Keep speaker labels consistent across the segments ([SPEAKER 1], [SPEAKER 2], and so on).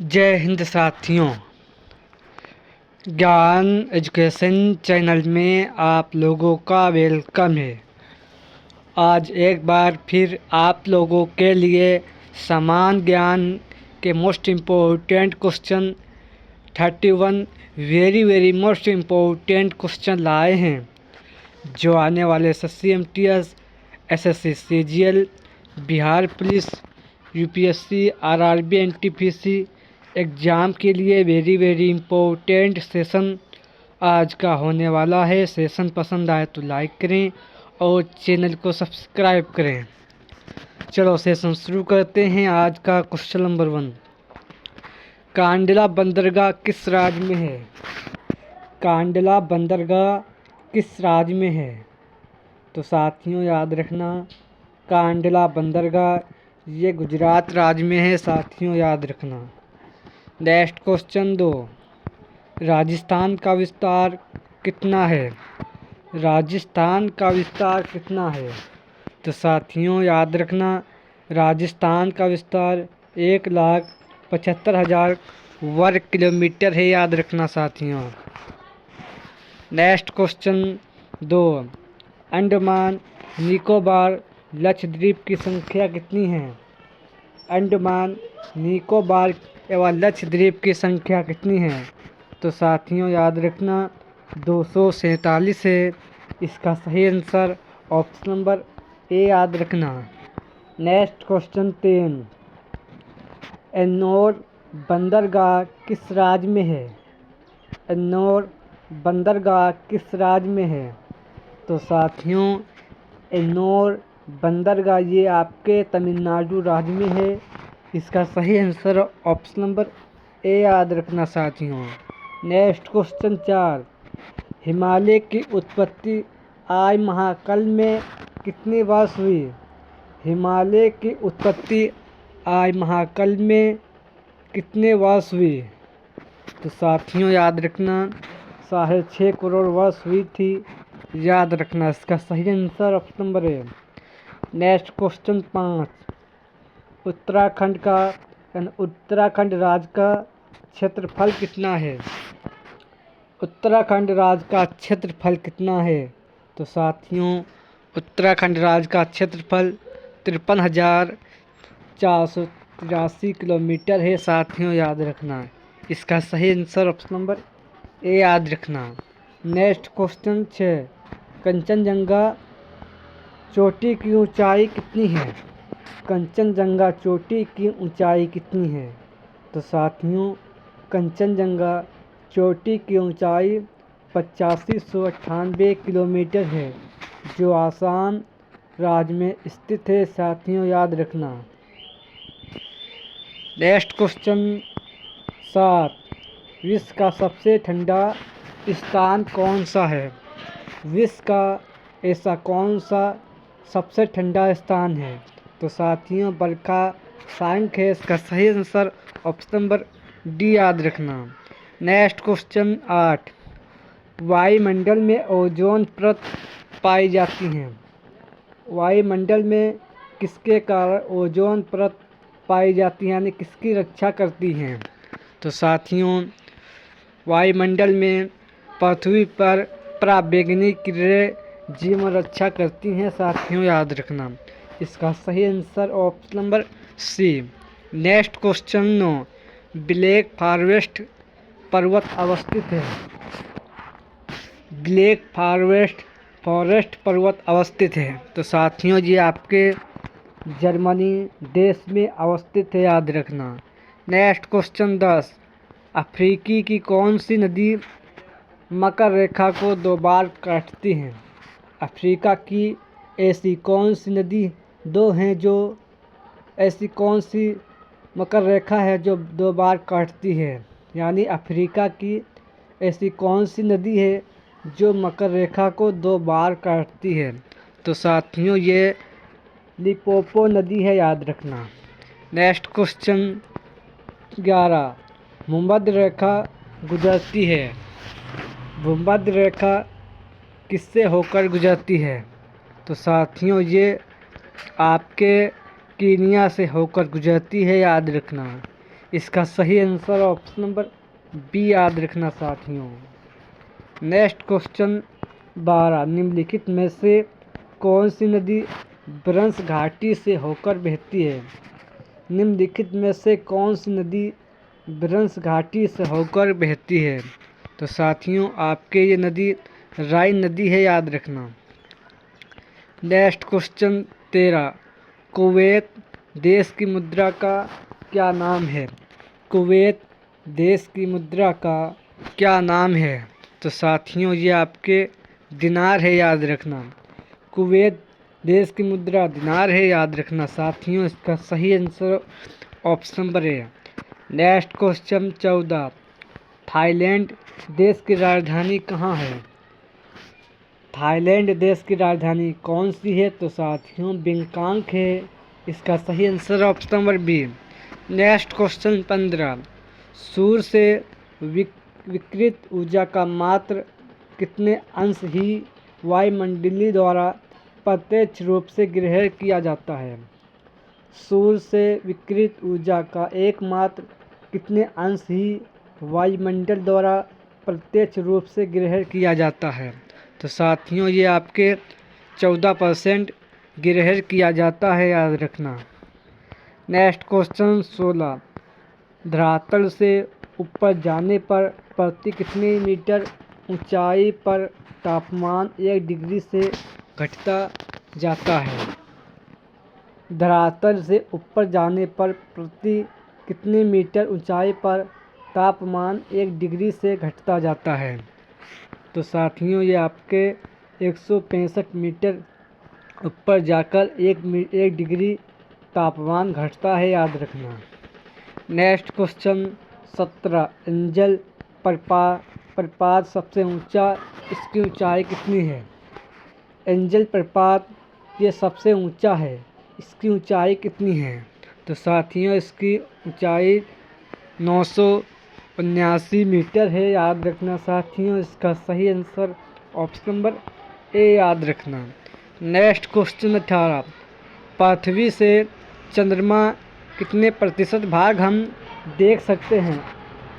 [SPEAKER 1] जय हिंद साथियों। ज्ञान एजुकेशन चैनल में आप लोगों का वेलकम है। आज एक बार फिर आप लोगों के लिए समान ज्ञान के most important question 31 very most important question लाए हैं, जो आने वाले SSC-MTS, SSC CGL, Bihar police, UPSC, RRB, NTPC exam के लिए वेरी इम्पोर्टेंट सेशन आज का होने वाला है। सेशन पसंद आए तो लाइक करें और चैनल को सब्सक्राइब करें। चलो सेशन शुरू करते हैं। आज का क्वेश्चन नंबर 1, कांडला बंदरगाह किस राज्य में है? कांडला बंदरगाह किस राज्य में है? तो साथियों याद रखना, कांडला बंदरगाह ये गुजरात राज्य में है। साथियों याद रखना। नेक्स्ट क्वेश्चन 2, राजस्थान का विस्तार कितना है? राजस्थान का विस्तार कितना है? तो साथियों याद रखना, राजस्थान का विस्तार 1,75,000 वर्ग किलोमीटर है। याद रखना साथियों। नेक्स्ट क्वेश्चन 2, अंडमान निकोबार लक्षद्वीप की संख्या कितनी है? अंडमान निकोबार एवं लक्षद्वीप की संख्या कितनी है? तो साथियों याद रखना 247 है। इसका सही आंसर ऑप्शन नंबर ए याद रखना। नेक्स्ट क्वेश्चन 3, एन्नोर बंदरगाह किस राज्य में है? एन्नोर बंदरगाह किस राज्य में है? तो साथियों एन्नोर बंदरगाह ये आपके तमिलनाडु राज्य में है। इसका सही आंसर ऑप्शन नंबर ए याद रखना साथियों। नेक्स्ट क्वेश्चन 4, हिमालय की उत्पत्ति आज महाकाल में कितनी वर्ष हुई? हिमालय की उत्पत्ति आज महाकाल में कितने वर्ष हुई? तो साथियों याद रखना 6.5 करोड़ वर्ष हुई थी। याद रखना, इसका सही answer option number A. Next question 5, Uttarakhand राज्य का क्षेत्रफल कितना है? उत्तराखंड राज्य का क्षेत्रफल कितना है? तो साथियों उत्तराखंड राज्य का क्षेत्रफल 53,483 किलोमीटर है। साथियों याद रखना, इसका सही आंसर ऑप्शन नंबर ए याद रखना। नेक्स्ट क्वेश्चन 6, कंचनजंगा चोटी की ऊंचाई कितनी है? कंचनजंगा चोटी की ऊंचाई कितनी है? तो साथियों कंचनजंगा चोटी की ऊंचाई 8598 किलोमीटर है, जो आसाम राज्य में स्थित है। साथियों याद रखना। नेक्स्ट क्वेश्चन 7, विश्व का सबसे ठंडा स्थान कौन सा है? विश्व का ऐसा कौन सा सबसे ठंडा स्थान है? तो साथियों बरखा सांक है। इसका सही आंसर ऑप्शन नंबर डी याद रखना। नेक्स्ट क्वेश्चन 8, वायुमंडल में ओजोन परत पाई जाती है। वायुमंडल में किसके कारण ओजोन परत पाई जाती है, यानी किसकी रक्षा करती हैं? तो साथियों वायुमंडल में पृथ्वी पर पराबैंगनी किरणें जीवन रक्षा करती हैं। साथियों याद रखना, इसका सही answer option number C. Next question 9, Black Forest पर्वत अवस्थित है। ब्लैक फॉरेस्ट पर्वत अवस्थित है। तो साथियों ये आपके जर्मनी देश में अवस्थित है। याद रखना। नेक्स्ट क्वेश्चन 10, अफ्रीकी की कौन सी नदी मकर रेखा को 2 बार काटती हैं? अफ्रीका की ऐसी कौन सी नदी 2 हैं, जो ऐसी कौन सी मकर रेखा है जो 2 बार काटती है? यानी अफ्रीका की ऐसी कौन सी नदी है जो मकर रेखा को 2 बार काटती है? तो साथियों ये लिपोपो नदी है। याद रखना। नेक्स्ट क्वेश्चन 11, भूमध्य रेखा गुजरती है। भूमध्य रेखा किससे होकर गुजरती है? तो साथियों ये आपके कीनिया से होकर गुजरती है। याद रखना। इसका सही आंसर ऑप्शन नंबर बी याद रखना साथियों। नेक्स्ट क्वेश्चन 12, निम्नलिखित में से कौन सी नदी ब्रंश घाटी से होकर बहती है? निम्नलिखित में से कौन सी नदी ब्रंश घाटी से होकर बहती है? तो साथियों आपके ये नदी राइन नदी है, याद रखना। नेक्स्ट क्वेश्चन 13, कुवैत देश की मुद्रा का क्या नाम है? कुवैत देश की मुद्रा का क्या नाम है? तो साथियों ये आपके दिनार है, याद रखना। कुवैत देश की मुद्रा दिनार है, याद रखना साथियों। इसका सही answer option number A. Next question 14, Thailand देश की राजधानी कहाँ है? थाईलैंड देश की राजधानी कौन सी है? तो साथियों बैंकॉक है। इसका सही answer option number B. Next question 15, सूर्य से विकिरित ऊर्जा का मात्र कितने अंश ही वायुमंडलीय द्वारा प्रत्यक्ष रूप से ग्रहण किया जाता है? सूर्य से विकिरित ऊर्जा का एकमात्र कितने अंश ही वायुमंडल द्वारा प्रत्यक्ष रूप से ग्रहण किया जाता है? तो साथियों ये आपके 14% ग्रहण किया जाता है, याद रखना। नेक्स्ट क्वेश्चन 16, धरातल से ऊपर जाने पर प्रति कितने मीटर ऊंचाई पर तापमान 1 डिग्री से घटता जाता है? धरातल से ऊपर जाने पर प्रति कितने मीटर ऊंचाई पर तापमान 1 डिग्री से घटता जाता है? तो साथियों ये आपके 165 मीटर ऊपर जाकर 1 डिग्री तापमान घटता है, याद रखना। नेक्स्ट क्वेश्चन 17, एंजल प्रपात सबसे ऊंचा, इसकी ऊंचाई कितनी है? एंजल प्रपात ये सबसे ऊंचा है, इसकी ऊंचाई कितनी है? तो साथियों इसकी ऊंचाई 979 मीटर है, याद रखना साथियों। इसका सही आंसर ऑप्शन नंबर ए, याद रखना। नेक्स्ट क्वेश्चन 18, पृथ्वी से चंद्रमा कितने प्रतिशत भाग हम देख सकते हैं?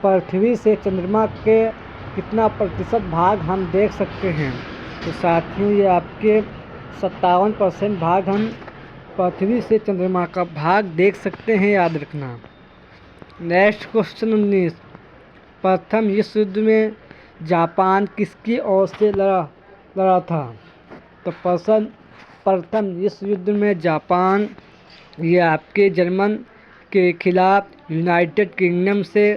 [SPEAKER 1] पृथ्वी से चंद्रमा के कितना प्रतिशत भाग हम देख सकते हैं? तो साथियों ये आपके 57% भाग हम पृथ्वी से चंद्रमा का भाग देख सकते हैं, याद रखना। नेक्स्ट क्वेश्चन 19, प्रथम विश्व युद्ध में जापान किसकी ओर से लड़ा था? तो प्रथम विश्व युद्ध में जापान ये आपके जर्मन के खिलाफ यूनाइटेड किंगडम से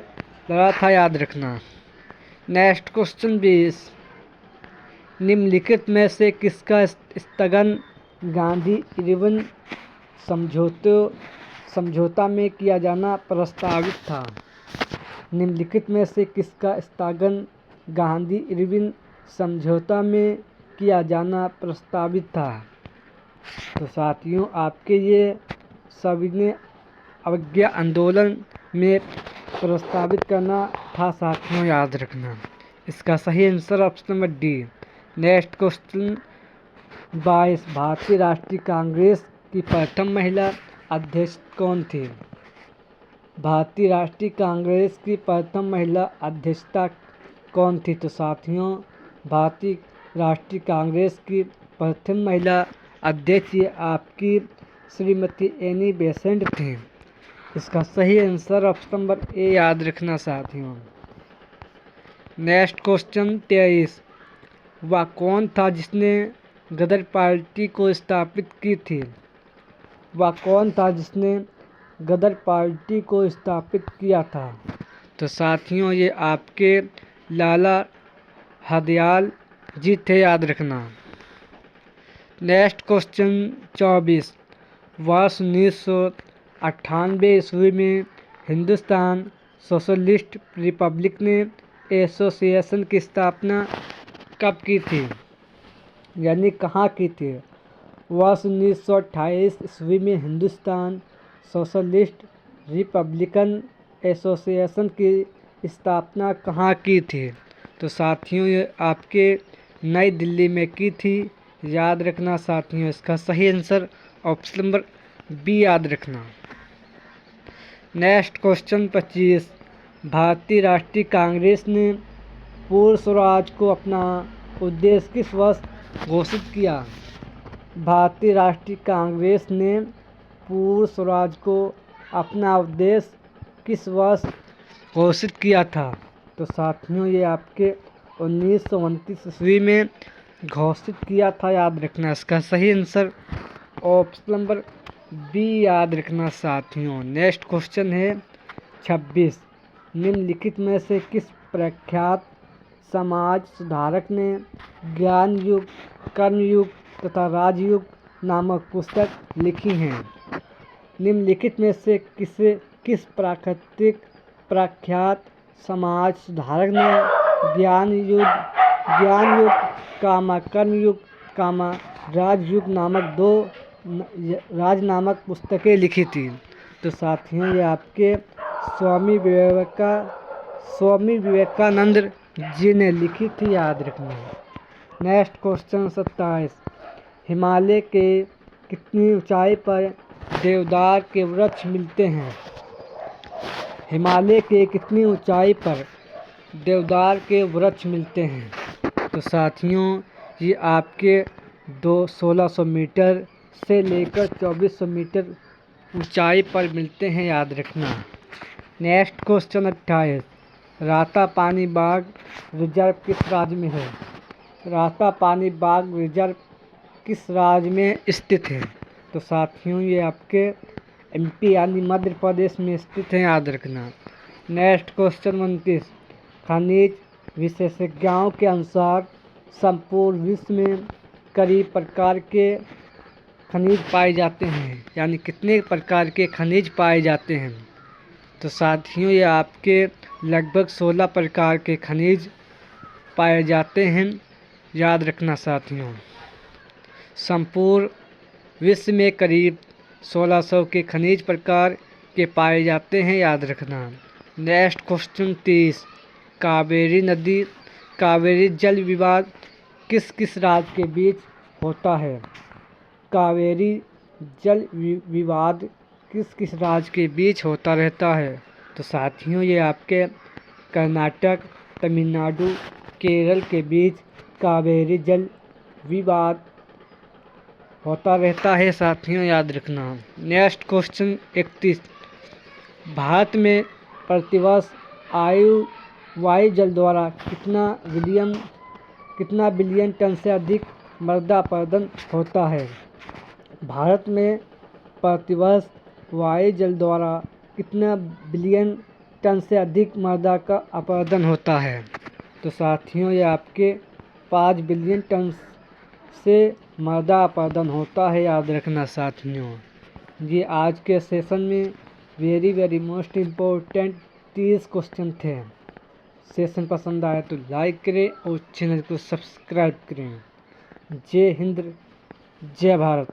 [SPEAKER 1] लड़ा था, याद रखना। नेक्स्ट क्वेश्चन 20, निम्नलिखित में से किसका स्थगन गांधी इरविन समझौता में किया जाना प्रस्तावित था? निम्नलिखित में से किसका स्थगन गांधी इरविन समझौता में किया जाना प्रस्तावित था? तो साथियों आपके ये सविनय अवज्ञा आंदोलन में प्रस्तावित करना था साथियों, याद रखना। इसका सही answer option number D. Next question 22, भारतीय राष्ट्रीय कांग्रेस की प्रथम महिला अध्यक्ष कौन थी? भारतीय राष्ट्रीय कांग्रेस की प्रथम महिला अध्यक्षता कौन थी? तो साथियों भारतीय राष्ट्रीय कांग्रेस की प्रथम महिला अध्यक्ष ये आपकी श्रीमती एनी बेसेंट थी। इसका सही आंसर ऑप्शन नंबर ए, याद रखना साथियों। नेक्स्ट क्वेश्चन 23, वह कौन था जिसने गदर पार्टी को स्थापित की थी? वह कौन था जिसने गदर पार्टी को स्थापित किया था? तो साथियों ये आपके लाला हरदयाल जी थे, याद रखना। नेक्स्ट क्वेश्चन 24, वर्ष 1998 ईस्वी में हिंदुस्तान सोशलिस्ट रिपब्लिक ने एसोसिएशन की स्थापना कब की थी, यानी कहाँ की थी? वर्ष 1928 ईस्वी में हिंदुस्तान सोशलिस्ट रिपब्लिकन एसोसिएशन की स्थापना कहाँ की थी? तो साथियों ये आपके नई दिल्ली में की थी, याद रखना साथियों। इसका सही आंसर ऑप्शन नंबर बी, याद रखना। Next question 25। भारतीय राष्ट्रीय कांग्रेस ने पूर्ण स्वराज को अपना उद्देश्य किस वर्ष घोषित किया? भारतीय राष्ट्रीय कांग्रेस ने पूर्ण स्वराज को अपना उद्देश्य किस वर्ष घोषित किया था? तो साथियों ये आपके 1929 ईस्वी में घोषित किया था, याद रखना। इसका सही आंसर ऑप्शन नंबर बी याद रखना साथियों। नेक्स्ट क्वेश्चन है 26। निम्नलिखित में से किस प्रख्यात समाज सुधारक ने ज्ञान युग, कर्मयुग तथा राजयुग नामक पुस्तक लिखी हैं? निम्नलिखित में से किस प्रख्यात समाज सुधारक ने ज्ञान युग, कर्मयुग, राजयुग नामक पुस्तकें लिखी थी? तो साथियों ये आपके स्वामी विवेकानंद जी ने लिखी थी, याद रखना। Next question 27। हिमालय के कितनी ऊंचाई पर देवदार के वृक्ष मिलते हैं? हिमालय के कितनी ऊंचाई पर देवदार के वृक्ष मिलते हैं? तो साथियों ये आपके 1600 मीटर से लेकर 2400 मीटर ऊंचाई पर मिलते हैं, याद रखना। Next question 28। रातापानी बाघ रिजर्व किस राज्य में है? रातापानी बाघ रिजर्व किस राज्य में स्थित है? तो साथियों ये आपके एमपी यानी मध्य प्रदेश में स्थित है, याद रखना। Next question 29। खनिज विशेषज्ञों के अनुसार संपूर्ण विश्व में करीब प्रकार के खनिज पाए जाते हैं, यानी कितने प्रकार के खनिज पाए जाते हैं? तो साथियों ये आपके लगभग 16 प्रकार के खनिज पाए जाते हैं, याद रखना साथियों। संपूर्ण विश्व में करीब 1600 के खनिज प्रकार के पाए जाते हैं, याद रखना। Next question 30। कावेरी जल विवाद किस किस राज्य के बीच होता है? कावेरी जल विवाद किस किस राज्य के बीच होता रहता है? तो साथियों ये आपके कर्नाटक, तमिलनाडु, केरल के बीच कावेरी जल विवाद होता रहता है साथियों, याद रखना। Next question 31। भारत में प्रतिवर्ष वायु जल द्वारा कितना बिलियन टन से अधिक मृदा अपरदन होता है? भारत में प्रतिवर्ष वायु जल द्वारा कितना बिलियन टन से अधिक मृदा का अपरदन होता है? तो साथियों ये आपके 5 बिलियन टन से मृदा अपरदन होता है, याद रखना साथियों। ये आज के सेशन में वेरी मोस्ट इम्पोर्टेंट 30 क्वेश्चन थे। सेशन पसंद आया तो लाइक करें और चैनल को सब्सक्राइब करें। जय हिंद, जय भारत।